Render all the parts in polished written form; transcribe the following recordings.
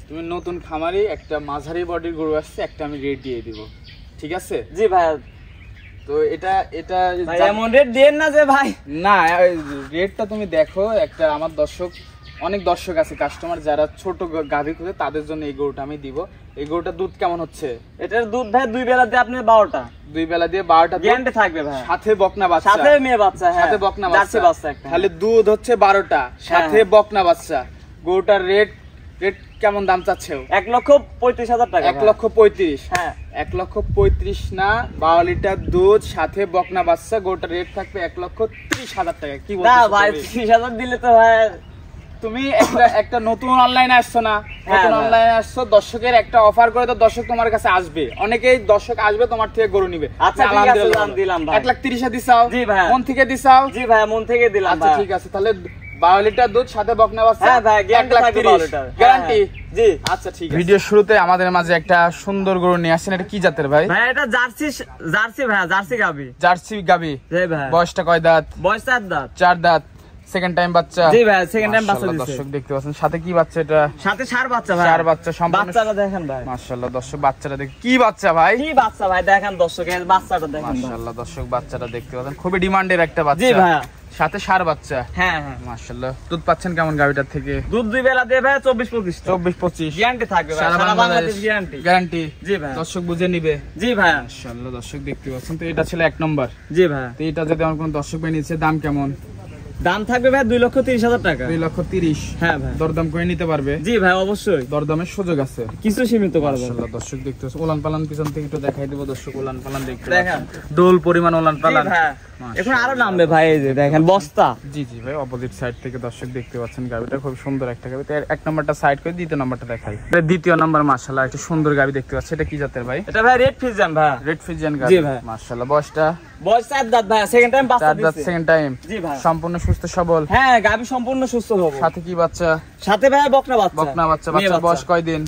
তুমি নতুন খামারি, একটা মাঝারি বডির গরু আসছে, একটা আমি রেট দিয়ে দিব, ঠিক আছে? জি ভাই। তো এটা এমন রেট দেন না যে ভাই। না, রেটটা তুমি দেখো, একটা আমার অনেক দর্শক আছে, কাস্টমার যারা ছোট গাভী খুঁজে, তাদের জন্য এই গরুটা আমি দিব। এই গরুটার দুধ কেমন হচ্ছে? এটার দুধ ভাই 2 বেলা দিয়ে আপনি 12টা, 2 বেলা দিয়ে 12টা গ্যারান্টি থাকবে ভাই, সাথে বকনা বাচ্চা, সাথে মেয়ে বাচ্চা, হ্যাঁ সাথে বকনা জার্সি বাচ্চা একটা, তাহলে দুধ হচ্ছে 12টা, সাথে বকনা বাচ্চা। গরুটার রেট কেমন দাম চাচ্ছেও? 1,35,000 টাকা। 1,35,000, হ্যাঁ 1,35,000 না, 12 লিটার দুধ সাথে বকনা বাচ্চা, গরুটার রেট থাকবে 1,30,000 টাকা। কি বলছো? না ভাই 30,000 দিলে তো ভাই। তুমি একটা নতুন অনলাইনে আসছো না, নতুন অনলাইনে আসছো, দর্শকের একটা অফার করে তো দর্শক তোমার কাছে আসবে, অনেকেই দর্শক আসবে তোমার থেকে গরু নিবে। আচ্ছা ঠিক আছে, দাম দিলাম ভাই। 1,30,000 দিছাও? জি ভাই। মন থেকে দিছাও? জি ভাই, মন থেকে দিলাম। আচ্ছা ঠিক আছে, তাহলে 12 লিটার দুধ সাথে বকনা বাচ্চা। হ্যাঁ ভাই, গ্যারান্টি থাকবে 12 লিটার গ্যারান্টি। জি আচ্ছা ঠিক আছে। ভিডিওর শুরুতে আমাদের মাঝে একটা সুন্দর গরু নিয়ে আসছেন, এটা কি জাতের ভাই? ভাই এটা জার্সি ভাই, জার্সি গাবি। জার্সি গাবি। জি ভাই। বয়সটা কয় দাঁত? বয়স 4 দাঁত। 4 দাঁত। সেকেন্ড টাইম বাচ্চা? জি ভাই, সেকেন্ড টাইম বাচ্চা দিছে। দর্শক দেখতে পাচ্ছেন, সাথে কি বাচ্চা এটা? সাথে ষাঁড় বাচ্চা ভাই। ষাঁড় বাচ্চা সম্পূর্ণ। বাচ্চাটা দেখেন ভাই। মাশাআল্লাহ দর্শক, বাচ্চাটা দেখেন, কি বাচ্চা ভাই? কি বাচ্চা ভাই, দেখেন দর্শকের বাচ্চাটা দেখেন। মাশাআল্লাহ দর্শক, বাচ্চাটা দেখতে পাচ্ছেন, খুবই ডিমান্ডের একটা বাচ্চা। জি ভাই। সাথে ষাঁড় বাচ্চা। হ্যাঁ হ্যাঁ মাশাআল্লাহ। দুধ পাচ্ছেন কেমন গাবিটার থেকে? দুধ 2 বেলা দিয়ে ভাই 24-25। 24-25 গ্যারান্টি থাকবে ভাই, সারা বাংলাদেশ গ্যারান্টি। গ্যারান্টি। জি ভাই। দর্শক বুঝে নিবে। জি ভাই। মাশাআল্লাহ দর্শক দেখতে পাচ্ছেন, তো এটা ছিল 1 নম্বর। জি ভাই। তো এটা যদি আমার কোন দর্শক ভাই নিচ্ছে, দাম কেমন? দাম থাকবে ভাই 2,30,000 টাকা। 2,30,000। হ্যাঁ ভাই। দরদাম করে নিতে পারবে? জি ভাই, অবশ্যই দরদামের সুযোগ আছে, কিছু সীমিত করা যাবে। মাশাআল্লাহ দর্শক দেখতে পাচ্ছেন, ওলান পালান পিছন থেকে একটু দেখাই দেব দর্শক, ওলান পালান দেখতে দেখেন, ডোল পরিমাণ ওলান পালান। এখন আরো নামবে ভাই, এই যে দেখেন বস্তা। জি জি ভাই, অপোজিট সাইড থেকে দর্শক দেখতে পাচ্ছেন, গাবিটা খুব সুন্দর একটা গাবি। 1 নাম্বারটা সাইড করে দ্বিতীয় নাম্বারটা দেখাই। দ্বিতীয় নাম্বার মাশাআল্লাহ একটা সুন্দর গাবি দেখতে পাচ্ছি, এটা কি জাতের ভাই? এটা ভাই রেড ফিজিয়ান ভাই। রেড ফিজিয়ান গাবি। জি ভাই। মাশাআল্লাহ। বয়সটা? বয়স 4 দাঁত ভাই, সেকেন্ড টাইম বাচ্চা 4 দাঁত, দিছে। Second time. জি ভাই। সম্পূর্ণ সুস্থ সবল? হ্যাঁ, গাবি সম্পূর্ণ সুস্থ হবে। সাথে কি বাচ্চা? সাথে ভাই বকনা বাচ্চা। বকনা বাচ্চা। বাচ্চার বয়স কয় দিন?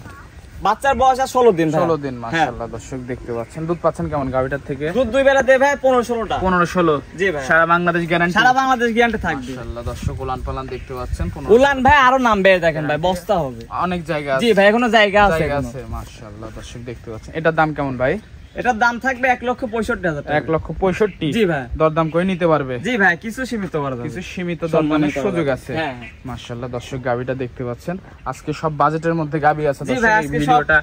বাচ্চার বয়স আর 16 দিন ভাই। 16 দিন। মাশাআল্লাহ দর্শক দেখতে পাচ্ছেন, দুধ পাচ্ছেন কেমন গাবিটার থেকে? দুধ 2 বেলা দিয়ে ভাই 15-16টা। 15-16। জি ভাই। সারা বাংলাদেশ গ্যারান্টি? সারা বাংলাদেশ গ্যারান্টি থাকবে। মাশাআল্লাহ দর্শক, উলান পালান দেখতে পাচ্ছেন। উলান ভাই আরো নামবে, দেখেন ভাই বস্তা হবে, অনেক জায়গা আছে। জি ভাই, এখনো জায়গা আছে। মাশাআল্লাহ দর্শক দেখতে পাচ্ছেন, এটার দাম কেমন ভাই? এটার দাম থাকবে 1,65,000 টাকা। 1,65,000? জি ভাই। দরদাম করে নিতে পারবে? জি ভাই, কিছু সীমিত করা যাবে, কিছু সীমিত দরদামের সুযোগ আছে। হ্যাঁ। মাশাআল্লাহ দর্শক, গাবিটা দেখতে পাচ্ছেন, আজকে সব বাজেটের মধ্যে গাবি আছে জি দর্শক, ভাই, এই ভিডিওটা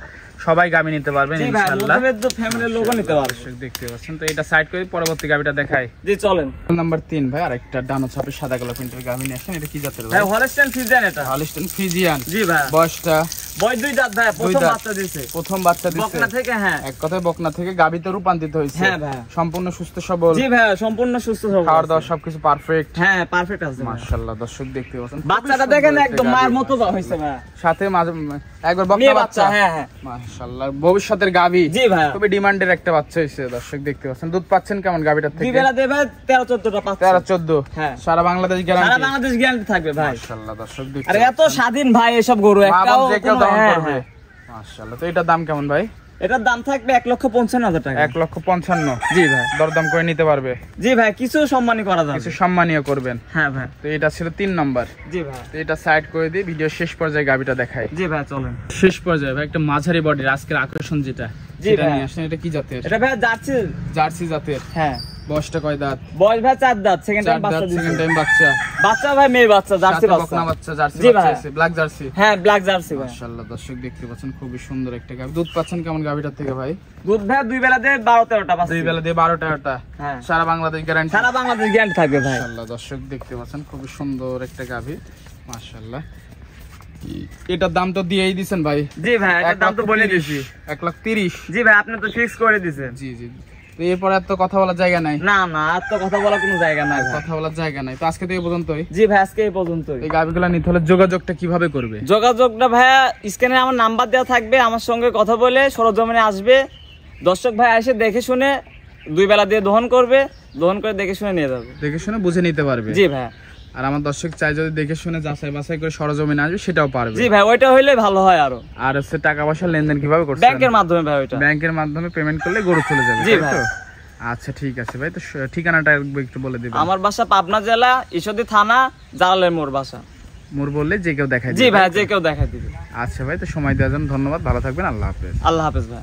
সবাই গাবি নিতে পারবেন জি ভাই, ইনশাআল্লাহ। মধ্যে ফ্যামিলির লোকও নিতে পারবে। দর্শক দেখতে পাচ্ছেন, তো এটা সাইড করে পরবর্তী গাবিটা দেখাই। জি চলেন। নাম্বার 3 ভাই, আরেকটা ডানো ছাপের সাদা কালো প্রিন্টের গাবি নিয়ে আসেন, এটা কি জাতের ভাই? ভাই হলস্টাইন ফ্রিজিয়ান। এটা হলস্টাইন ফ্রিজিয়ান। জি ভাই। বয়সটা? বয়স 2 দাঁত ভাই, প্রথম বাচ্চা দিয়েছে। প্রথম বাচ্চা দিয়েছে বকনা থেকে। হ্যাঁ, এক কথায় বকনা থেকে গাবিতে রূপান্তরিত হয়েছে। হ্যাঁ ভাই। সম্পূর্ণ সুস্থ সবল? জি ভাই, সম্পূর্ণ সুস্থ সবল। খাওয়ার দাওয়া সবকিছু পারফেক্ট? হ্যাঁ, পারফেক্ট আছে। মাশাআল্লাহ দর্শক দেখতে পাচ্ছেন, বাচ্চাটা দেখেন একদম মায়ের মতো হইছে ভাই, সাথে একবার বকনা বাচ্চা। হ্যাঁ হ্যাঁ মাশাআল্লাহ, ভবিষ্যতের গাবি। জি ভাই। খুবই ডিমান্ডের একটা বাচ্চা হইছে দর্শক দেখতে পাচ্ছেন। দুধ পাচ্ছেন কেমন গাবিটার থেকে? 2 বেলা দেবে 13-14টা পাচ্ছে। 13-14? হ্যাঁ। সারা বাংলাদেশ গ্যারান্টি? সারা বাংলাদেশ গ্যারান্টি থাকবে ভাই। মাশাআল্লাহ দর্শক দেখতে আরে এত স্বাধীন ভাই এসব গরু, একটাও দহন করবে। মাশাআল্লাহ। তো এটার দাম কেমন ভাই? এটার দাম থাকবে 1,55,000 টাকা। 1,55,000? জি ভাই। দরদাম করে নিতে পারবে? জি ভাই, কিছু সম্মানই করা যাবে, কিছু সম্মানীয় করবেন। হ্যাঁ ভাই। তো এটা ছিল 3 নাম্বার। জি ভাই। তো এটা সাইড করে দিয়ে ভিডিও শেষ পর্যায়ে গাবিটা দেখাই। জি ভাই চলেন। শেষ পর্যায়ে ভাই একটা মাঝারি বডির আজকের আকর্ষণ যেটা, জি সেটা ভাই নিয়ে আসেন, এটা কি জাতের? এটা ভাই জার্সি। জার্সি জাতের। হ্যাঁ। বয়সটা কয় দাঁত? বয়স ভাই 4 দাঁত, সেকেন্ড টাইম বাচ্চা দিছে। সেকেন্ড টাইম বাচ্চা। বাচ্চা ভাই মেয়ে বাচ্চা, জার্সি বাচ্চা। বকনা বাচ্চা, জার্সি জি ভাই। বাচ্চা, ব্ল্যাক জার্সি। হ্যাঁ, ব্ল্যাক জার্সি ভাই। মাশাআল্লাহ দর্শক দেখতে পাচ্ছেন, খুবই সুন্দর একটা গাবি। দুধ পাচ্ছেন কেমন গাবিটার থেকে ভাই? দুধ ভাই 2 বেলা দিয়ে 12-13টা পাচ্ছে। 2 বেলা দিয়ে 12-13টা? হ্যাঁ। সারা বাংলাদেশ গ্যারান্টি? সারা বাংলাদেশ গ্যারান্টি থাকবে ভাই। মাশাআল্লাহ দর্শক দেখতে পাচ্ছেন, খুবই সুন্দর একটা গাবি। মাশাআল্লাহ। এটার দাম তো দিয়েই দিবেন ভাই? জি ভাই, এটার দাম তো বলে দিয়েছি। 1,30,000? জি ভাই, আপনি তো ফিক্স করে দিয়েছেন। জি জি। তো এরপর আর তো কথা বলার জায়গা নাই? না না, আর তো কথা বলার কোনো জায়গা নাই, কথা বলার জায়গা নাই। তো আজকে থেকে পর্যন্তই? জি ভাই, আজকে এই পর্যন্তই। এই গাবিগুলো নিতে হলে যোগাযোগটা কিভাবে করবে? যোগাযোগটা ভাইয়া স্ক্রিনে আমার নাম্বার দেওয়া থাকবে, আমার সঙ্গে কথা বলে সরজমিনে আসবে। দর্শক ভাই এসে দেখে শুনে 2 বেলা দিয়ে দহন করবে, দহন করে দেখে শুনে নিয়ে যাবে, দেখে শুনে বুঝে নিতে পারবে। জি ভাই। আর আমার দর্শক চাই যদি দেখে শুনে যাচাই বাছাই করে সরজমিনে আসবে, সেটাও পারবে। জি ভাই, ওইটা হইলে ভালো হয় আরো। আর হচ্ছে টাকা পয়সা লেনদেন কিভাবে করছেন? ব্যাংকের মাধ্যমে ভাই, ওইটা ব্যাংকের মাধ্যমে পেমেন্ট করলে গরু চলে যাবে। জি ভাই। আচ্ছা ঠিক আছে ভাই, তো ঠিকানাটা একটু বলে দিবেন। আমার বাসা পাবনা জেলা, ঈশ্বরদী থানা, জালালের মোড় বাসা। মোর বললে যে কেউ দেখাই জি ভাই, যে কেউ দেখা দিবে। আচ্ছা ভাই, তো সময় দেওয়ার জন্য ধন্যবাদ, ভালো থাকবেন, আল্লাহ হাফেজ। আল্লাহ হাফেজ ভাই।